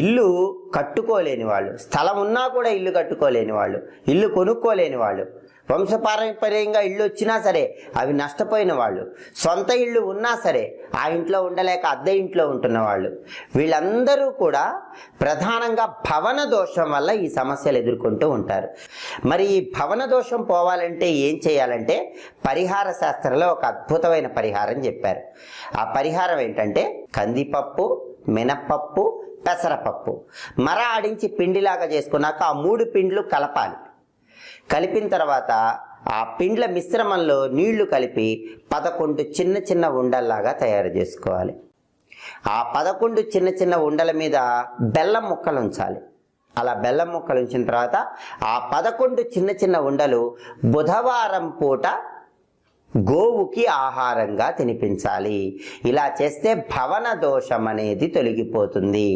ఇల్లు కట్టుకోలేని వాళ్ళు, స్థలం ఉన్నా కూడా ఇల్లు కట్టుకోలేని వాళ్ళు, ఇల్లు కొనుక్కోలేని వాళ్ళు, వంశపారంపర్యంగా ఇళ్ళు వచ్చినా సరే అవి నష్టపోయిన వాళ్ళు, సొంత ఇళ్ళు ఉన్నా సరే ఆ ఇంట్లో ఉండలేక అద్దె ఇంట్లో ఉంటున్న వాళ్ళు, వీళ్ళందరూ కూడా ప్రధానంగా భవన దోషం వల్ల ఈ సమస్యలు ఎదుర్కొంటూ ఉంటారు. మరి ఈ భవన దోషం పోవాలంటే ఏం చేయాలంటే పరిహార శాస్త్రంలో ఒక అద్భుతమైన పరిహారం చెప్పారు. ఆ పరిహారం ఏంటంటే కందిపప్పు, మినప్పప్పు, పెసరపప్పు మర ఆడించి పిండిలాగా చేసుకున్నాక ఆ 3 పిండ్లు కలపాలి. కలిపిన తర్వాత ఆ పిండ్ల మిశ్రమంలో నీళ్లు కలిపి 11 చిన్న చిన్న ఉండల్లాగా తయారు చేసుకోవాలి. ఆ 11 చిన్న చిన్న ఉండల మీద బెల్లం ముక్కలు ఉంచాలి. అలా బెల్లం ముక్కలు ఉంచిన తర్వాత ఆ 11 చిన్న చిన్న ఉండలు బుధవారం పూట గోవుకి ఆహారంగా తినిపించాలి. ఇలా చేస్తే భవన దోషం అనేది తొలగిపోతుంది.